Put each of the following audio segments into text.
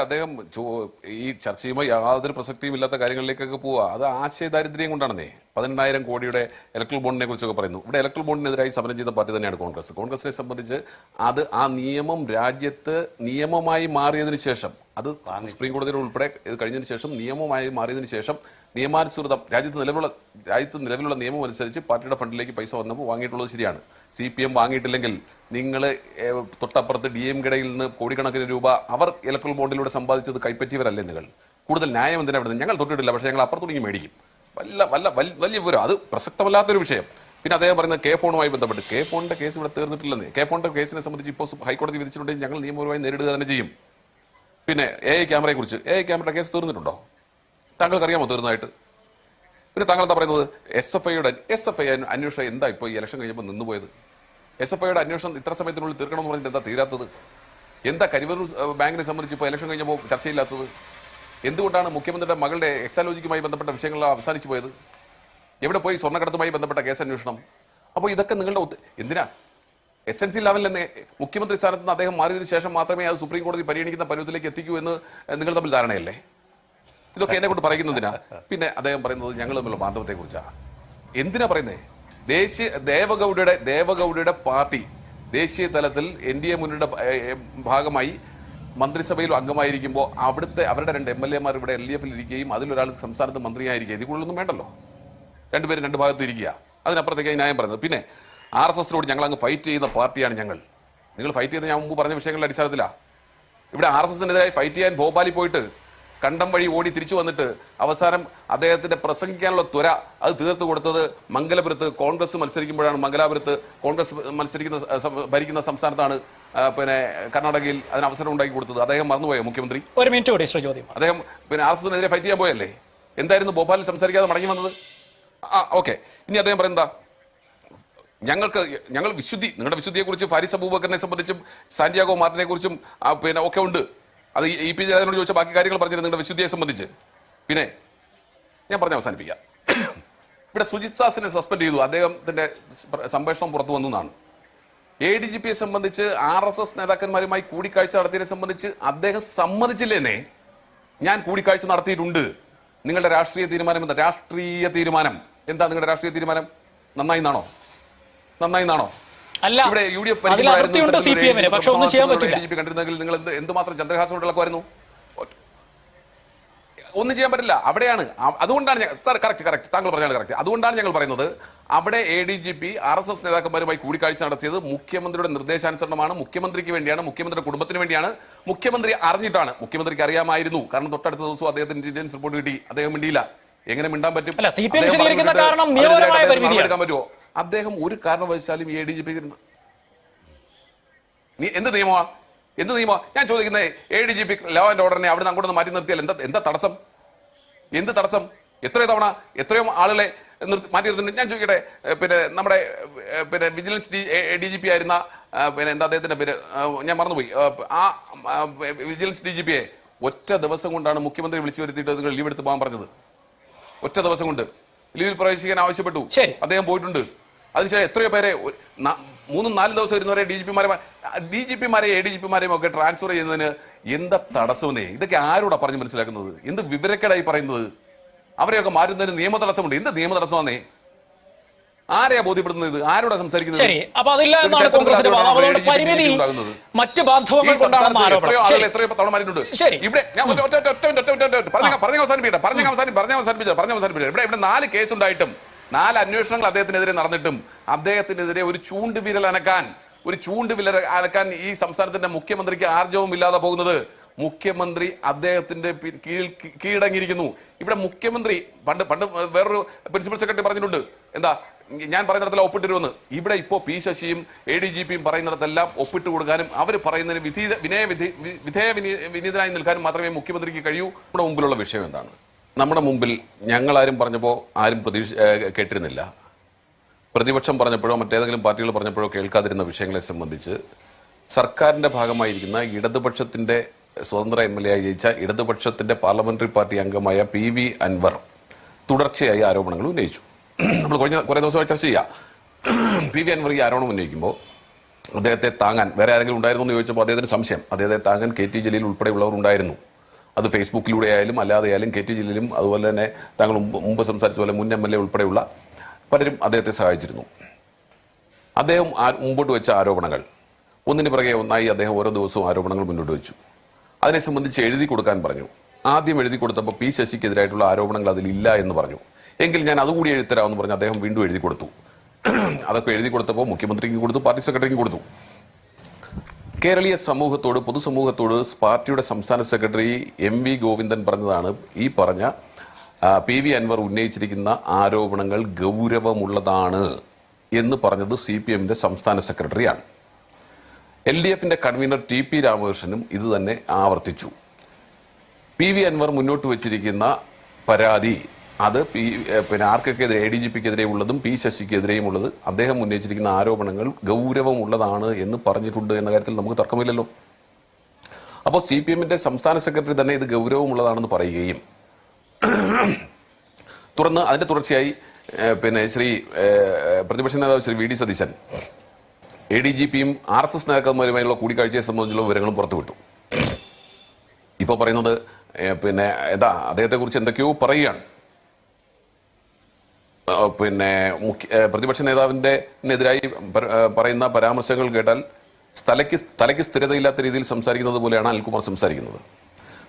അദ്ദേഹം ഈ ചർച്ച ചെയ്യുമ്പോൾ യാതൊരു പ്രസക്തിയും ഇല്ലാത്ത കാര്യങ്ങളിലേക്കൊക്കെ പോവുക. അത് ആശയദാരിദ്ര്യം കൊണ്ടാണെന്നേ. 18,000 കോടിയുടെ ഇലക്ട്രൽ ബോണ്ടിനെ കുറിച്ചൊക്കെ പറയുന്നു. ഇവിടെ ഇലക്ട്രൽ ബോണ്ടിനെതിരായി സമരം ചെയ്ത പാർട്ടി തന്നെയാണ് കോൺഗ്രസ്. കോൺഗ്രസിനെ സംബന്ധിച്ച് അത് ആ നിയമം രാജ്യത്ത് നിയമമായി മാറിയതിനു ശേഷം, അത് സുപ്രീം കോടതിയിൽ ഉൾപ്പെടെ കഴിഞ്ഞതിന് ശേഷം നിയമമായി മാറിയതിനു ശേഷം നിയമാനുസൃതം രാജ്യത്ത് നിലവിലുള്ള നിയമം അനുസരിച്ച് പാർട്ടിയുടെ ഫണ്ടിലേക്ക് പൈസ വന്നപ്പോൾ വാങ്ങിയിട്ടുള്ളത് ശരിയാണ്. CPM വാങ്ങിയിട്ടില്ലെങ്കിൽ നിങ്ങൾ തൊട്ടപ്പുറത്ത് DMKയിൽ നിന്ന് കോടിക്കണക്കിന് രൂപ അവർ ഇലക്ട്രൽ ബോണ്ടിലൂടെ സമ്പാദിച്ചത് കൈപ്പറ്റിയവരല്ലേ നിങ്ങൾ? കൂടുതൽ ന്യായം എന്തിനാ ഇവിടെ? ഞങ്ങൾ തൊട്ടിട്ടില്ല, പക്ഷേ ഞങ്ങൾ അപ്പുറത്തുനിന്ന് മേടിക്കും. വലിയ വിവരം. അത് പ്രസക്തമല്ലാത്തൊരു വിഷയം. പിന്നെ അദ്ദേഹം പറയുന്നത് കെ ഫോണുമായി ബന്ധപ്പെട്ട്, കെ ഫോണിന്റെ കേസ് ഇവിടെ തീർന്നിട്ടില്ലെന്നേ. കെ ഫോണിന്റെ കേസിനെ സംബന്ധിച്ച് ഇപ്പോൾ ഹൈക്കോടതി വിധിച്ചിട്ടുണ്ടെങ്കിൽ ഞങ്ങൾ നിയമപരമായി നേരിടുക തന്നെ ചെയ്യും. പിന്നെ AI ക്യാമറയെ കുറിച്ച്, AI ക്യാമറയുടെ കേസ് തീർന്നിട്ടുണ്ടോ? താങ്കൾക്ക് അറിയാമോ തീർന്നതായിട്ട്? പിന്നെ താങ്കൾ എന്താ പറയുന്നത്? SFI അന്വേഷണം എന്താ ഇപ്പോൾ ഈ ഇലക്ഷൻ കഴിഞ്ഞപ്പോൾ നിന്നുപോയത്? SFIയുടെ അന്വേഷണം ഇത്ര സമയത്തിനുള്ളിൽ തീർക്കണമെന്ന് പറഞ്ഞിട്ട് എന്താ തീരാത്തത്? എന്താ കരിവരൂർ ബാങ്കിനെ സംബന്ധിച്ച് ഇപ്പോൾ ഇലക്ഷൻ കഴിഞ്ഞപ്പോൾ ചർച്ചയില്ലാത്തത്? എന്തുകൊണ്ടാണ് മുഖ്യമന്ത്രിയുടെ മകളുടെ എക്സാലോജിക്കുമായി ബന്ധപ്പെട്ട വിഷയങ്ങൾ അവസാനിച്ചു പോയത്? എവിടെ പോയി സ്വർണ്ണക്കടത്തുമായി ബന്ധപ്പെട്ട കേസ് അന്വേഷണം? അപ്പോൾ ഇതൊക്കെ നിങ്ങളുടെ എന്തിനാ SNC ലെവലിൽ തന്നെ മുഖ്യമന്ത്രി സ്ഥാനത്ത് നിന്ന് അദ്ദേഹം മാറിയതിനു ശേഷം മാത്രമേ അത് സുപ്രീം കോടതി പരിഗണിക്കുന്ന പരുവത്തിലേക്ക് എത്തിക്കൂ എന്ന് നിങ്ങൾ തമ്മിൽ ധാരണയല്ലേ? ഇതൊക്കെ എന്നെ കൊണ്ട് പറയുന്നതിനാ. പിന്നെ അദ്ദേഹം പറയുന്നത് ഞങ്ങൾ തമ്മിലുള്ള ബാന്ധവത്തെ കുറിച്ചാണ്. എന്തിനാ പറയുന്നത്? ദേവഗൌഡയുടെ പാർട്ടി ദേശീയ തലത്തിൽ NDA മുന്നണിയുടെ ഭാഗമായി മന്ത്രിസഭയിലും അംഗമായിരിക്കുമ്പോൾ അവരുടെ 2 MLA മാർ ഇവിടെ LDF ഇരിക്കുകയും അതിലൊരാൾ സംസ്ഥാനത്ത് മന്ത്രിയായിരിക്കുക. ഇതിൽ കൂടുതലൊന്നും വേണ്ടല്ലോ. രണ്ടുപേരും 2 ഭാഗത്ത് ഇരിക്കുക. അതിനപ്പുറത്തേക്ക് ന്യായം പറയുന്നത്. പിന്നെ RSSനോട് ഞങ്ങൾ അങ്ങ് ഫൈറ്റ് ചെയ്യുന്ന പാർട്ടിയാണ് ഞങ്ങൾ. നിങ്ങൾ ഫൈറ്റ് ചെയ്ത് ഞാൻ മുമ്പ് പറഞ്ഞ വിഷയങ്ങളുടെ അടിസ്ഥാനത്തിലാണ്. ഇവിടെ RSSനെതിരായി ഫൈറ്റ് ചെയ്യാൻ ഭോപ്പാലിൽ പോയിട്ട് കണ്ടം വഴി ഓടി തിരിച്ചു വന്നിട്ട് അവസാനം അദ്ദേഹത്തിന്റെ പ്രസംഗിക്കാനുള്ള ത്വര അത് തീർത്തു കൊടുത്തത് മംഗലപുരത്ത് കോൺഗ്രസ് മത്സരിക്കുമ്പോഴാണ്. മംഗലാപുരത്ത് കോൺഗ്രസ് ഭരിക്കുന്ന സംസ്ഥാനത്താണ് പിന്നെ കർണാടകയിൽ അതിന് അവസരം ഉണ്ടാക്കി കൊടുത്തത്. അദ്ദേഹം മറന്നുപോയോ മുഖ്യമന്ത്രി? ഒരു മിനിറ്റ് കൂടി ശ്രീ ചോദ്യം. അദ്ദേഹം പിന്നെ RSSനെതിരെ ഫൈറ്റ് ചെയ്യാൻ പോയല്ലേ? എന്തായിരുന്നു ഭോപ്പാലിൽ സംസാരിക്കാതെ മടങ്ങി വന്നത്? ഓക്കെ. ഇനി അദ്ദേഹം പറയുന്നതാ ഞങ്ങൾ വിശുദ്ധി, നിങ്ങളുടെ വിശുദ്ധിയെക്കുറിച്ച് ഫാരിസ് അബൂബക്കറിനെ സംബന്ധിച്ചും സാന്റിയാഗോ മാർട്ടിനെ കുറിച്ചും പിന്നെ ഒക്കെ ഉണ്ട്. അത് EP ജയരാജനോട് ചോദിച്ച ബാക്കി കാര്യങ്ങൾ പറഞ്ഞിരുന്നു നിങ്ങളുടെ വിശുദ്ധിയെ സംബന്ധിച്ച്. പിന്നെ ഞാൻ പറഞ്ഞ് അവസാനിപ്പിക്കാം. ഇവിടെ സുജിത് ദാസിനെ സസ്പെൻഡ് ചെയ്തു. അദ്ദേഹത്തിന്റെ സംഭാഷണം പുറത്തു വന്നു എന്നാണ്. ADGPയെ സംബന്ധിച്ച് RSS നേതാക്കന്മാരുമായി കൂടിക്കാഴ്ച നടത്തിയതിനെ സംബന്ധിച്ച് അദ്ദേഹം സമ്മതിച്ചില്ലേന്നേ. ഞാൻ കൂടിക്കാഴ്ച നടത്തിയിട്ടുണ്ട്. നിങ്ങളുടെ രാഷ്ട്രീയ തീരുമാനം എന്താ? രാഷ്ട്രീയ തീരുമാനം എന്താ? നിങ്ങളുടെ രാഷ്ട്രീയ തീരുമാനം നന്നായി എന്നാണോ? അല്ല, ഇവിടെ UDF കണ്ടിരുന്നെങ്കിൽ നിങ്ങൾ എന്തുമാത്രം ചന്ദ്രഹാസനോട് ഇളക്കുമായിരുന്നു? ഒന്നും ചെയ്യാൻ പറ്റില്ല. അവിടെയാണ്. അതുകൊണ്ടാണ് കറക്റ്റ് താങ്കൾ പറഞ്ഞാൽ കറക്റ്റ്. അതുകൊണ്ടാണ് ഞങ്ങൾ പറയുന്നത് അവിടെ ADGP RSS നേതാക്കന്മാരുമായി കൂടിക്കാഴ്ച നടത്തിയത് മുഖ്യമന്ത്രിയുടെ നിർദ്ദേശാനുസരണമാണ്, മുഖ്യമന്ത്രിക്ക് വേണ്ടിയാണ്, മുഖ്യമന്ത്രിയുടെ കുടുംബത്തിന് വേണ്ടിയാണ്. മുഖ്യമന്ത്രി അറിഞ്ഞിട്ടാണ്. മുഖ്യമന്ത്രിക്ക് അറിയാമായിരുന്നു. കാരണം തൊട്ടടുത്ത ദിവസം അദ്ദേഹത്തിന് ഇന്റലിജൻസ് റിപ്പോർട്ട് കിട്ടി. അദ്ദേഹം മിണ്ടിയില്ല. എങ്ങനെ മിണ്ടാൻ പറ്റും? എടുക്കാൻ പറ്റുമോ? അദ്ദേഹം ഒരു കാരണവശാലും ADGP എന്ത് നിയമമാ ഞാൻ ചോദിക്കുന്നത്? ADGP ലോ ആൻഡ് ഓർഡറിനെ അവിടെ നിന്ന് അങ്ങോട്ട് മാറ്റി നിർത്തിയാൽ എന്താ തടസ്സം? എത്രയോ ആളുകളെ മാറ്റി നിർത്തുന്നുണ്ട്. ഞാൻ ചോദിക്കട്ടെ, പിന്നെ നമ്മുടെ പിന്നെ വിജിലൻസ് DGP ആയിരുന്ന പിന്നെ എന്താ അദ്ദേഹത്തിന്റെ പേര് ഞാൻ മറന്നുപോയി. ആ വിജിലൻസ് DGPയെ ഒറ്റ ദിവസം കൊണ്ടാണ് മുഖ്യമന്ത്രി വിളിച്ചു വരുത്തിയിട്ട് നിങ്ങൾ ലീവ് എടുത്ത് പോകാൻ പറഞ്ഞത്. ഒറ്റ ദിവസം കൊണ്ട് ലീവിൽ പ്രവേശിക്കാൻ ആവശ്യപ്പെട്ടു. അദ്ദേഹം പോയിട്ടുണ്ട്. അതിനുശേഷം എത്രയോ പേരെ 3-4 ദിവസം ഇരുന്നവരെ DGPമാരെ ADGPമാരെയും ഒക്കെ ട്രാൻസ്ഫർ ചെയ്യുന്നതിന് എന്താ തടസ്സമെന്നേ? ഇതൊക്കെ ആരോടാ പറഞ്ഞ് മനസ്സിലാക്കുന്നത്? എന്ത് വിവരക്കേടായി പറയുന്നത്? അവരെയൊക്കെ മാറ്റുന്നതിന് നിയമ തടസ്സമുണ്ട്. എന്ത് നിയമ തടസ്സമാണേ? ആരെയാ ബോധ്യപ്പെടുന്നത്? ആരോടാ സംസാരിക്കുന്നത്? എത്രയോ തവണ മാറ്റിയിട്ടുണ്ട്. ഇവിടെ പറഞ്ഞ അവസാനിപ്പിച്ച ഇവിടെ 4 കേസുണ്ടായിട്ടും 4 അന്വേഷണങ്ങൾ അദ്ദേഹത്തിനെതിരെ നടന്നിട്ടും അദ്ദേഹത്തിനെതിരെ ഒരു ചൂണ്ടുവിരൽ അനക്കാൻ ഈ സംസ്ഥാനത്തിന്റെ മുഖ്യമന്ത്രിക്ക് ആർജവും ഇല്ലാതെ പോകുന്നത്. മുഖ്യമന്ത്രി അദ്ദേഹത്തിന്റെ കീഴടങ്ങിയിരിക്കുന്നു. ഇവിടെ മുഖ്യമന്ത്രി പണ്ട് വേറൊരു പ്രിൻസിപ്പൽ സെക്രട്ടറി പറഞ്ഞിട്ടുണ്ട്, എന്താ ഞാൻ പറയുന്നിടത്തെല്ലാം ഒപ്പിട്ടിരുമെന്ന്. ഇവിടെ ഇപ്പോ P ശശിയും ADGPയും പറയുന്നിടത്തെല്ലാം ഒപ്പിട്ട് കൊടുക്കാനും അവർ പറയുന്നതിന് വിനീതനായി നിൽക്കാനും മാത്രമേ മുഖ്യമന്ത്രിക്ക് കഴിയൂ. നമ്മുടെ മുമ്പിലുള്ള വിഷയം എന്താണ്? നമ്മുടെ മുമ്പിൽ ഞങ്ങളാരും പറഞ്ഞപ്പോൾ ആരും കേട്ടിരുന്നില്ല. പ്രതിപക്ഷം പറഞ്ഞപ്പോഴോ മറ്റേതെങ്കിലും പാർട്ടികൾ പറഞ്ഞപ്പോഴോ കേൾക്കാതിരുന്ന വിഷയങ്ങളെ സംബന്ധിച്ച് സർക്കാരിന്റെ ഭാഗമായിരിക്കുന്ന ഇടതുപക്ഷത്തിന്റെ സ്വതന്ത്ര MLA ആയി ജയിച്ച ഇടതുപക്ഷത്തിന്റെ പാർലമെന്ററി പാർട്ടി അംഗമായ PV അൻവർ തുടർച്ചയായി ആരോപണങ്ങൾ ഉന്നയിച്ചു. നമ്മൾ കുറേ ദിവസമായി ചർച്ച ചെയ്യാം. PV അൻവർ ഈ ആരോപണം ഉന്നയിക്കുമ്പോൾ അദ്ദേഹത്തെ താങ്ങാൻ വേറെ ആരെങ്കിലും ഉണ്ടായിരുന്നു എന്ന് ചോദിച്ചപ്പോൾ അദ്ദേഹത്തിന് സംശയം. അദ്ദേഹത്തെ താങ്ങാൻ KT ജലീൽ ഉൾപ്പെടെയുള്ളവർ ഉണ്ടായിരുന്നു. അത് ഫേസ്ബുക്കിലൂടെ ആയാലും അല്ലാതെ ആയാലും KT ജലീലും അതുപോലെ തന്നെ താങ്കൾ മുമ്പ് സംസാരിച്ച പോലെ മുൻ MLA ഉൾപ്പെടെയുള്ള പലരും അദ്ദേഹത്തെ സഹായിച്ചിരുന്നു. അദ്ദേഹം മുമ്പോട്ട് വെച്ച ആരോപണങ്ങൾ ഒന്നിന് പിറകെ ഒന്നായി അദ്ദേഹം ഓരോ ദിവസവും ആരോപണങ്ങൾ മുന്നോട്ട് വെച്ചു. അതിനെ സംബന്ധിച്ച് എഴുതി കൊടുക്കാൻ പറഞ്ഞു. ആദ്യം എഴുതി കൊടുത്തപ്പോൾ P ശശിക്കെതിരായിട്ടുള്ള ആരോപണങ്ങൾ അതിലില്ല എന്ന് പറഞ്ഞു. എങ്കിൽ ഞാൻ അതുകൂടി എഴുതരാമെന്ന് പറഞ്ഞ് അദ്ദേഹം വീണ്ടും എഴുതി കൊടുത്തു. അതൊക്കെ എഴുതി കൊടുത്തപ്പോൾ മുഖ്യമന്ത്രിക്ക് കൊടുത്തു, പാർട്ടി സെക്രട്ടറിക്ക് കൊടുത്തു. കേരളീയ സമൂഹത്തോട്, പൊതുസമൂഹത്തോട് പാർട്ടിയുടെ സംസ്ഥാന സെക്രട്ടറി MV ഗോവിന്ദൻ പറഞ്ഞതാണ് ഈ പറഞ്ഞ PV അൻവർ ഉന്നയിച്ചിരിക്കുന്ന ആരോപണങ്ങൾ ഗൗരവമുള്ളതാണ് എന്ന് പറഞ്ഞത് CPM-ന്റെ സംസ്ഥാന സെക്രട്ടറിയാണ്. LDF-ന്റെ കൺവീനർ TP രാമകൃഷ്ണനും ഇത് തന്നെ ആവർത്തിച്ചു. PV അൻവർ മുന്നോട്ട് വച്ചിരിക്കുന്ന പരാതി അത് പിന്നെ ആർക്കൊക്കെതിരെ ADGP-ക്കെതിരെ ഉള്ളതും P ശശിക്കെതിരെയും ഉള്ളത് അദ്ദേഹം ഉന്നയിച്ചിരിക്കുന്ന ആരോപണങ്ങൾ ഗൗരവമുള്ളതാണ് എന്ന് പറഞ്ഞിട്ടുണ്ട് എന്ന കാര്യത്തിൽ നമുക്ക് തർക്കമില്ലല്ലോ. അപ്പോൾ CPM-ന്റെ സംസ്ഥാന സെക്രട്ടറി തന്നെ ഇത് ഗൗരവമുള്ളതാണെന്ന് പറയുകയും തുടർന്ന് അതിന്റെ തുടർച്ചയായി പിന്നെ പ്രതിപക്ഷ നേതാവ് ശ്രീ VD സതീശൻ ADGP-യും RSS നേതാക്കന്മാരുമായുള്ള കൂടിക്കാഴ്ചയെ സംബന്ധിച്ചുള്ള വിവരങ്ങളും പുറത്തുവിട്ടു. ഇപ്പോൾ പറയുന്നത് പിന്നെ അദ്ദേഹത്തെക്കുറിച്ച് എന്തൊക്കെയോ പിന്നെ പ്രതിപക്ഷ നേതാവിനെതിരായി പറയുന്ന പരാമർശങ്ങൾ കേട്ടാൽ തലയ്ക്ക് സ്ഥിരതയില്ലാത്ത രീതിയിൽ സംസാരിക്കുന്നത് പോലെയാണ് അനിൽകുമാർ സംസാരിക്കുന്നത്.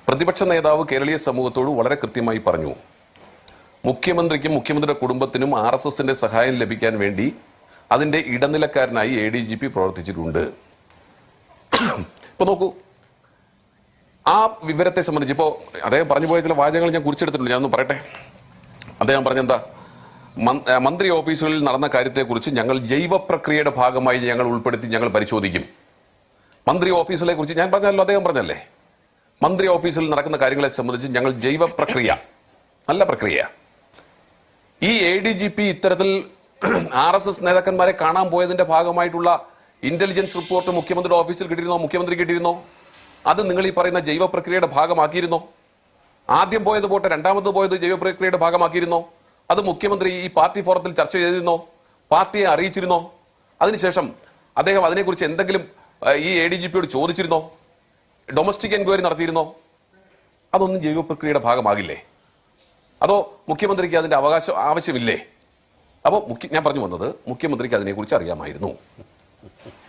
പ്രതിപക്ഷ നേതാവ് കേരളീയ സമൂഹത്തോട് വളരെ കൃത്യമായി പറഞ്ഞു, മുഖ്യമന്ത്രിക്കും മുഖ്യമന്ത്രിയുടെ കുടുംബത്തിനും RSS-ന്റെ സഹായം ലഭിക്കാൻ വേണ്ടി അതിന്റെ ഇടനിലക്കാരനായി ADGP പ്രവർത്തിച്ചിട്ടുണ്ട്. ഇപ്പൊ നോക്കൂ, ആ വിവരത്തെ സംബന്ധിച്ച് ഇപ്പോൾ അദ്ദേഹം പറഞ്ഞു പോയ ചില വാചകങ്ങൾ ഞാൻ കുറിച്ചെടുത്തിട്ടുണ്ട്. ഞാനൊന്ന് പറയട്ടെ. അദ്ദേഹം പറഞ്ഞെന്താ, മന്ത്രി ഓഫീസുകളിൽ നടന്ന കാര്യത്തെക്കുറിച്ച് ഞങ്ങൾ ജൈവ പ്രക്രിയയുടെ ഭാഗമായി ഞങ്ങൾ ഉൾപ്പെടുത്തി ഞങ്ങൾ പരിശോധിക്കും. മന്ത്രി ഓഫീസുകളെ കുറിച്ച് ഞാൻ പറഞ്ഞല്ലോ, അദ്ദേഹം പറഞ്ഞല്ലേ, മന്ത്രി ഓഫീസിൽ നടക്കുന്ന കാര്യങ്ങളെ സംബന്ധിച്ച് ഞങ്ങൾ ജൈവ പ്രക്രിയ, നല്ല പ്രക്രിയ. ഈ ADGP ഇത്തരത്തിൽ RSS നേതാക്കന്മാരെ കാണാൻ പോയതിന്റെ ഭാഗമായിട്ടുള്ള ഇന്റലിജൻസ് റിപ്പോർട്ട് മുഖ്യമന്ത്രിയുടെ ഓഫീസിൽ കിട്ടിയിരുന്നോ, മുഖ്യമന്ത്രി കിട്ടിയിരുന്നോ? അത് നിങ്ങൾ ഈ പറയുന്ന ജൈവ പ്രക്രിയയുടെ ഭാഗമാക്കിയിരുന്നോ? ആദ്യം പോയത് പോട്ടെ, രണ്ടാമത് പോയത് ജൈവ പ്രക്രിയയുടെ ഭാഗമാക്കിയിരുന്നോ? അത് മുഖ്യമന്ത്രി ഈ പാർട്ടി ഫോറത്തിൽ ചർച്ച ചെയ്തിരുന്നോ? പാർട്ടിയെ അറിയിച്ചിരുന്നോ? അതിനുശേഷം അദ്ദേഹം അതിനെക്കുറിച്ച് എന്തെങ്കിലും ഈ ADGP-യോട് ചോദിച്ചിരുന്നോ? Domestic enquiry നടത്തിയിരുന്നോ? അതൊന്നും ജൈവ പ്രക്രിയയുടെ ഭാഗമാകില്ലേ? അതോ മുഖ്യമന്ത്രിക്ക് അതിന്റെ ആവശ്യമില്ലേ? അപ്പോൾ ഞാൻ പറഞ്ഞു വന്നത്, മുഖ്യമന്ത്രിക്ക് അതിനെക്കുറിച്ച് അറിയാമായിരുന്നു.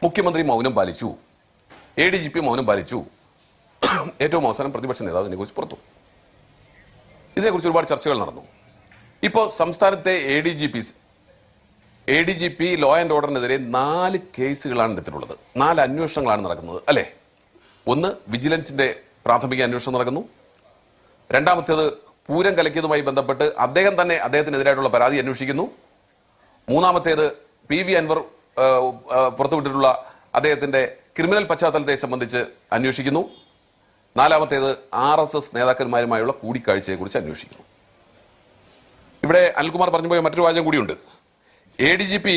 മുഖ്യമന്ത്രി മൗനം പാലിച്ചു, ADGP മൗനം പാലിച്ചു. ഏറ്റവും അവസാനം പ്രതിപക്ഷ നേതാവ് ഇതിനെക്കുറിച്ച് പുറത്തു. ഇതിനെക്കുറിച്ച് ഒരുപാട് ചർച്ചകൾ നടന്നു. ഇപ്പോൾ സംസ്ഥാനത്തെ ADGP ലോ ആൻഡ് ഓർഡറിനെതിരെ 4 കേസുകളാണ് എടുത്തിട്ടുള്ളത്. 4 അന്വേഷണങ്ങളാണ് നടക്കുന്നത്, അല്ലേ? ഒന്ന്, വിജിലൻസിന്റെ പ്രാഥമിക അന്വേഷണം നടക്കുന്നു. രണ്ടാമത്തേത് പൂരം കലക്കിയതുമായി ബന്ധപ്പെട്ട് അദ്ദേഹം തന്നെ അദ്ദേഹത്തിനെതിരായിട്ടുള്ള പരാതി അന്വേഷിക്കുന്നു. മൂന്നാമത്തേത് PV അൻവർ പുറത്തുവിട്ടിട്ടുള്ള അദ്ദേഹത്തിന്റെ ക്രിമിനൽ പശ്ചാത്തലത്തെ സംബന്ധിച്ച് അന്വേഷിക്കുന്നു. നാലാമത്തേത് RSS നേതാക്കന്മാരുമായുള്ള കൂടിക്കാഴ്ചയെക്കുറിച്ച് അന്വേഷിക്കുന്നു. ഇവിടെ അനിൽകുമാർ പറഞ്ഞു പോയ മറ്റൊരു വാചകം കൂടിയുണ്ട്. ADGP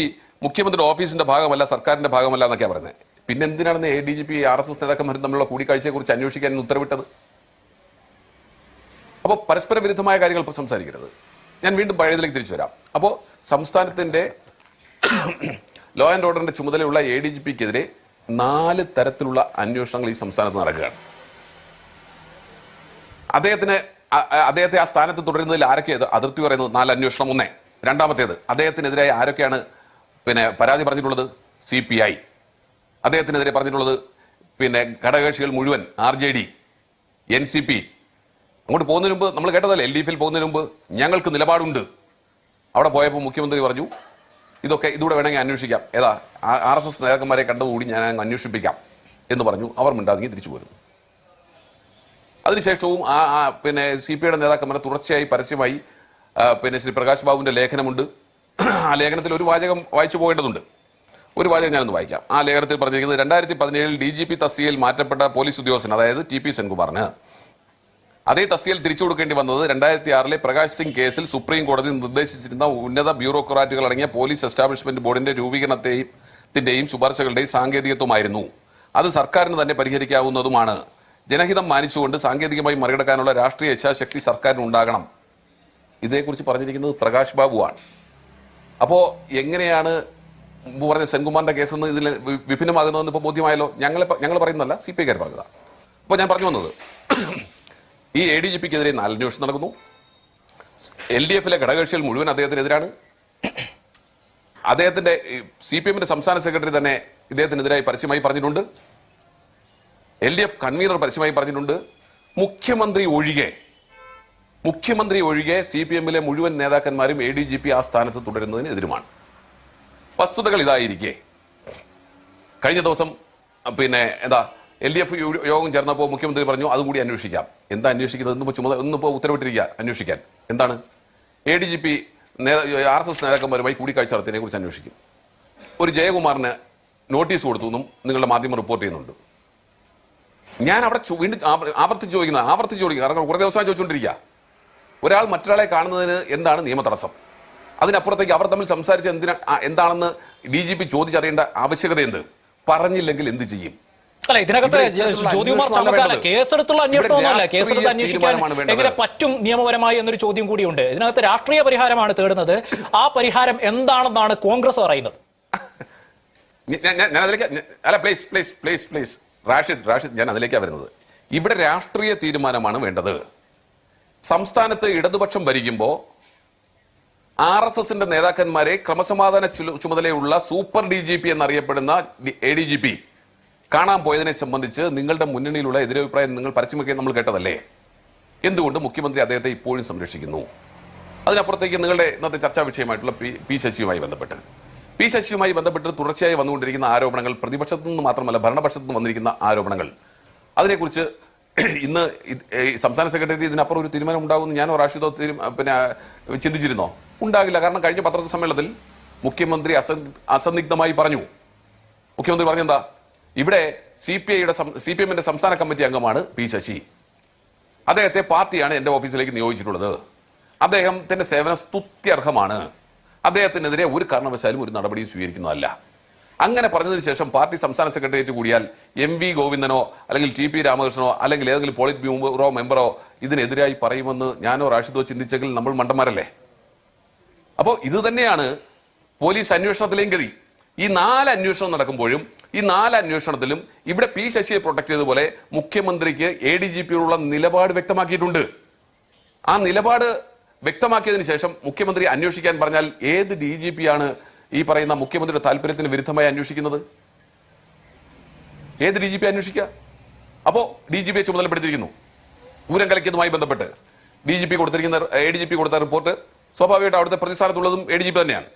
മുഖ്യമന്ത്രിയുടെ ഓഫീസിന്റെ ഭാഗമല്ല, സർക്കാരിന്റെ ഭാഗമല്ല എന്നൊക്കെയാണ് പറയുന്നത്. പിന്നെ എന്തിനാണ് ADGP RSS നേതാക്കന്മാരും തമ്മിലുള്ള കൂടിക്കാഴ്ചയെക്കുറിച്ച് അന്വേഷിക്കാൻ ഉത്തരവിട്ടത്? അപ്പോൾ പരസ്പര വിരുദ്ധമായ കാര്യങ്ങൾ ഇപ്പോൾ സംസാരിക്കരുത്. ഞാൻ വീണ്ടും പഴയതിലേക്ക് തിരിച്ചു വരാം. അപ്പോൾ സംസ്ഥാനത്തിന്റെ ലോ ആൻഡ് ഓർഡറിന്റെ ചുമതലയുള്ള ADGP-ക്കെതിരെ 4 തരത്തിലുള്ള അന്വേഷണങ്ങൾ ഈ സംസ്ഥാനത്ത് നടക്കുകയാണ്. അദ്ദേഹത്തെ ആ സ്ഥാനത്ത് തുടരുന്നതിൽ ആരൊക്കെ അതിർത്തി പറയുന്നത് 4 അന്വേഷണം. ഒന്ന്. രണ്ടാമത്തേത്, അദ്ദേഹത്തിനെതിരായി ആരൊക്കെയാണ് പിന്നെ പരാതി പറഞ്ഞിട്ടുള്ളത്? CPI. അദ്ദേഹത്തിനെതിരെ പറഞ്ഞിട്ടുള്ളത് പിന്നെ ഘടകകക്ഷികൾ മുഴുവൻ, RJD, NCP. അങ്ങോട്ട് പോകുന്നതിന് മുമ്പ് നമ്മൾ കേട്ടതല്ലേ, LDF-ൽ പോകുന്നതിന് മുമ്പ് ഞങ്ങൾക്ക് നിലപാടുണ്ട്. അവിടെ പോയപ്പോൾ മുഖ്യമന്ത്രി പറഞ്ഞു, ഇതൂടെ വേണമെങ്കിൽ അന്വേഷിക്കാം, RSS നേതാക്കന്മാരെ കണ്ടുകൂടി ഞാൻ അന്വേഷിപ്പിക്കാം എന്ന് പറഞ്ഞു. അവർ മിണ്ടാതെങ്കിൽ തിരിച്ചു പോരുന്നു. അതിനുശേഷവും പിന്നെ CPI-യുടെ നേതാക്കന്മാരെ തുടർച്ചയായി പരസ്യമായി പിന്നെ ശ്രീ പ്രകാശ് ബാബുവിന്റെ ലേഖനമുണ്ട്. ആ ലേഖനത്തിൽ ഒരു വാചകം വായിച്ചു പോകേണ്ടതുണ്ട്. ഒരു വാചകം ഞാനൊന്ന് വായിക്കാം. ആ ലേഖനത്തിൽ പറഞ്ഞിരിക്കുന്നത്, 2017 DGP തസ്തികയിൽ മാറ്റപ്പെട്ട പോലീസ് ഉദ്യോഗസ്ഥൻ, അതായത് TP സെൻകുമാറിന് അതേ തസ്തികയിൽ തിരിച്ചു കൊടുക്കേണ്ടി വന്നത് 2006 പ്രകാശ് സിംഗ് കേസിൽ സുപ്രീം കോടതി നിർദ്ദേശിച്ചിരുന്ന ഉന്നത ബ്യൂറോക്രാറ്റുകൾ അടങ്ങിയ പോലീസ് എസ്റ്റാബ്ലിഷ്മെന്റ് ബോർഡിന്റെ രൂപീകരണത്തെയും ശുപാർശകളുടെയും സാങ്കേതികത്വമായിരുന്നു. അത് സർക്കാരിന് തന്നെ പരിഹരിക്കാവുന്നതുമാണ്. ജനഹിതം മാനിച്ചുകൊണ്ട് സാങ്കേതികമായി മറികടക്കാനുള്ള രാഷ്ട്രീയ ഇച്ഛാശക്തി സർക്കാരിന് ഉണ്ടാകണം. ഇതേക്കുറിച്ച് പറഞ്ഞിരിക്കുന്നത് പ്രകാശ് ബാബുവാണ്. അപ്പോൾ എങ്ങനെയാണ് പറഞ്ഞ സെൻകുമാറിന്റെ കേസെന്ന് ഇതിൽ വിഭിന്നമാകുന്നതെന്ന് ഇപ്പോൾ ബോധ്യമായല്ലോ. ഞങ്ങൾ പറയുന്നതല്ല, CPI പറഞ്ഞതാണ്. അപ്പോൾ ഞാൻ പറഞ്ഞു വന്നത്, ഈ ADGPക്കെതിരെ 4 അന്വേഷണം നടക്കുന്നു. LDFലെ ഘടകകക്ഷികൾ മുഴുവൻ അദ്ദേഹത്തിനെതിരാണ്. അദ്ദേഹത്തിന്റെ CPMന്റെ സംസ്ഥാന സെക്രട്ടറി തന്നെ ഇദ്ദേഹത്തിനെതിരായി പരസ്യമായി പറഞ്ഞിട്ടുണ്ട്. LDF കൺവീനർ പരസ്യമായി പറഞ്ഞിട്ടുണ്ട്. മുഖ്യമന്ത്രി ഒഴികെ CPMലെ മുഴുവൻ നേതാക്കന്മാരും ADGP ആ സ്ഥാനത്ത് തുടരുന്നതിന് എതിരുമാണ്. വസ്തുതകൾ ഇതായിരിക്കെ കഴിഞ്ഞ ദിവസം LDF യോഗം ചേർന്നപ്പോൾ മുഖ്യമന്ത്രി പറഞ്ഞു അതുകൂടി അന്വേഷിക്കാം. എന്താ അന്വേഷിക്കുന്നത്? ഇന്നിപ്പോൾ ഉത്തരവിട്ടിരിക്കുക അന്വേഷിക്കാൻ. എന്താണ്? ADGP RSS നേതാക്കന്മാരുമായി കൂടിക്കാഴ്ച നടത്തിയതിനെ കുറിച്ച് അന്വേഷിക്കും. ഒരു ജയകുമാറിന് നോട്ടീസ് കൊടുത്തു എന്നും നിങ്ങളുടെ മാധ്യമം റിപ്പോർട്ട് ചെയ്യുന്നുണ്ട്. ഞാൻ അവിടെ വീണ്ടും ആവർത്തിച്ച് ചോദിക്കുക, കാരണം കുറേ ദിവസമായി ചോദിച്ചുകൊണ്ടിരിക്കുക. ഒരാൾ മറ്റൊരാളെ കാണുന്നതിന് എന്താണ് നിയമ തടസ്സം? അതിനപ്പുറത്തേക്ക് അവർ തമ്മിൽ സംസാരിച്ച എന്താണെന്ന് DGP ചോദിച്ചറിയേണ്ട ആവശ്യകത എന്ത്? പറഞ്ഞില്ലെങ്കിൽ എന്ത് ചെയ്യും? അല്ല, ഇതിനകത്ത് ജ്യോതികുമാർ ചാമക്കാല കേസെടുത്തുള്ള അന്വേഷണമൊന്നുമല്ല. കേസെടുത്ത് അന്വേഷിക്കാൻ എങ്ങനെ പറ്റും നിയമപരമായി എന്നൊരു ചോദ്യം കൂടിയുണ്ട്. ഇതിനകത്ത് രാഷ്ട്രീയ പരിഹാരമാണ് തേടുന്നത്. ആ പരിഹാരം എന്താണെന്നാണ് കോൺഗ്രസ് പറയുന്നത്. റാഷിദ്, ഞാൻ അതിലേക്കാണ് വരുന്നത്. ഇവിടെ രാഷ്ട്രീയ തീരുമാനമാണ് വേണ്ടത്. സംസ്ഥാനത്ത് ഇടതുപക്ഷം ഭരിക്കുമ്പോൾ RSSന്റെ നേതാക്കന്മാരെ ക്രമസമാധാന ചുമതലയുള്ള സൂപ്പർ DGP എന്നറിയപ്പെടുന്ന ADGP കാണാൻ പോയതിനെ സംബന്ധിച്ച് നിങ്ങളുടെ മുന്നണിയിലുള്ള എതിരഭിപ്രായം നിങ്ങൾ പരസ്യമൊക്കെ നമ്മൾ കേട്ടതല്ലേ? എന്തുകൊണ്ട് മുഖ്യമന്ത്രി അദ്ദേഹത്തെ ഇപ്പോഴും സംരക്ഷിക്കുന്നു? അതിനപ്പുറത്തേക്ക് നിങ്ങളുടെ ഇന്നത്തെ ചർച്ചാ വിഷയമായിട്ടുള്ള പി ശശിയുമായി ബന്ധപ്പെട്ട് തുടർച്ചയായി വന്നുകൊണ്ടിരിക്കുന്ന ആരോപണങ്ങൾ, പ്രതിപക്ഷത്തു നിന്ന് മാത്രമല്ല ഭരണപക്ഷത്തു നിന്ന് വന്നിരിക്കുന്ന ആരോപണങ്ങൾ, അതിനെക്കുറിച്ച് ഇന്ന് സംസ്ഥാന സെക്രട്ടറി ഇതിനപ്പുറം ഒരു തീരുമാനം ഉണ്ടാകുമെന്ന് ഞാനോ റാഷിദോ ചിന്തിച്ചിരുന്നോ? ഉണ്ടാകില്ല. കാരണം കഴിഞ്ഞ പത്രസമ്മേളനത്തിൽ സമ്മേളനത്തിൽ മുഖ്യമന്ത്രി അസന്നിഗ്ധമായി പറഞ്ഞു. മുഖ്യമന്ത്രി പറഞ്ഞെന്താ? ഇവിടെ CPMന്റെ സംസ്ഥാന കമ്മിറ്റി അംഗമാണ് പി ശശി. അദ്ദേഹത്തെ പാർട്ടിയാണ് എന്റെ ഓഫീസിലേക്ക് നിയോഗിച്ചിട്ടുള്ളത്. അദ്ദേഹത്തിന്റെ സേവനം സ്തുത്യർഹമാണ്. അദ്ദേഹത്തിനെതിരെ ഒരു കാരണവശാലും ഒരു നടപടിയും സ്വീകരിക്കുന്നതല്ല. അങ്ങനെ പറഞ്ഞതിന് ശേഷം പാർട്ടി സംസ്ഥാന സെക്രട്ടേറിയറ്റ് കൂടിയാൽ MV ഗോവിന്ദനോ അല്ലെങ്കിൽ TP രാമകൃഷ്ണനോ അല്ലെങ്കിൽ ഏതെങ്കിലും പോളിറ്റ് ബ്യൂറോ മെമ്പറോ ഇതിനെതിരായി പറയുമെന്ന് ഞാനോ റാഷിദോ ചിന്തിച്ചെങ്കിൽ നമ്മൾ മണ്ടന്മാരല്ലേ? അപ്പോൾ ഇത് തന്നെയാണ് പോലീസ് അന്വേഷണത്തിലെയും ഗതി. ഈ 4 അന്വേഷണം നടക്കുമ്പോഴും ഈ 4 അന്വേഷണത്തിലും ഇവിടെ പി ശശിയെ പ്രൊട്ടക്ട് ചെയ്തതുപോലെ മുഖ്യമന്ത്രിക്ക് ADGPയോടുള്ള നിലപാട് വ്യക്തമാക്കിയിട്ടുണ്ട്. ആ നിലപാട് വ്യക്തമാക്കിയതിനു ശേഷം മുഖ്യമന്ത്രി അന്വേഷിക്കാൻ പറഞ്ഞാൽ ഏത് DGP ആണ് ഈ പറയുന്ന മുഖ്യമന്ത്രിയുടെ താല്പര്യത്തിന് വിരുദ്ധമായി അന്വേഷിക്കുന്നത്? ഏത് DGP അന്വേഷിക്കുക? അപ്പോ DGPയെ ചുമതലപ്പെടുത്തിയിരിക്കുന്നു. പൂരം കലക്കിയതുമായി ബന്ധപ്പെട്ട് ADGP കൊടുത്ത റിപ്പോർട്ട് സ്വാഭാവികമായിട്ട് അവിടുത്തെ പ്രതിസ്ഥാനത്തുള്ളതും ADGP തന്നെയാണ്.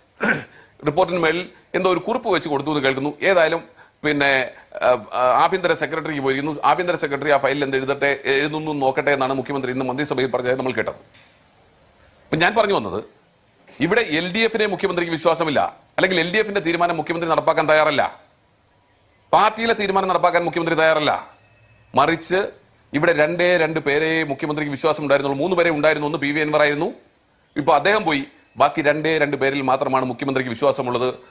റിപ്പോർട്ടിന് മേളിൽ എന്തോ ഒരു കുറിപ്പ് വെച്ച് കൊടുത്തു എന്ന് കേൾക്കുന്നു. ഏതായാലും ആഭ്യന്തര സെക്രട്ടറിക്ക് പോയിരിക്കുന്നു. ആഭ്യന്തര സെക്രട്ടറി ആ ഫയലിൽ എന്ത് എഴുതുന്നു നോക്കട്ടെ എന്നാണ് മുഖ്യമന്ത്രി ഇന്ന് മന്ത്രിസഭയിൽ പറഞ്ഞത് നമ്മൾ കേട്ടത്. അപ്പൊ ഞാൻ പറഞ്ഞു വന്നത്, ഇവിടെ LDFനെ മുഖ്യമന്ത്രിക്ക് വിശ്വാസമില്ല, അല്ലെങ്കിൽ LDFന്റെ തീരുമാനം മുഖ്യമന്ത്രി നടപ്പാക്കാൻ തയ്യാറല്ല, പാർട്ടിയിലെ തീരുമാനം നടപ്പാക്കാൻ മുഖ്യമന്ത്രി തയ്യാറല്ല. മറിച്ച് ഇവിടെ 2 പേരെ മുഖ്യമന്ത്രിക്ക് വിശ്വാസം ഉണ്ടായിരുന്നുള്ളൂ. 3 പേരെ ഉണ്ടായിരുന്നു. ഒന്ന് PV അൻവർ ആയിരുന്നു. ഇപ്പൊ അദ്ദേഹം പോയി. ബാക്കി 2 പേരിൽ മാത്രമാണ് മുഖ്യമന്ത്രിക്ക് വിശ്വാസമുള്ളത്.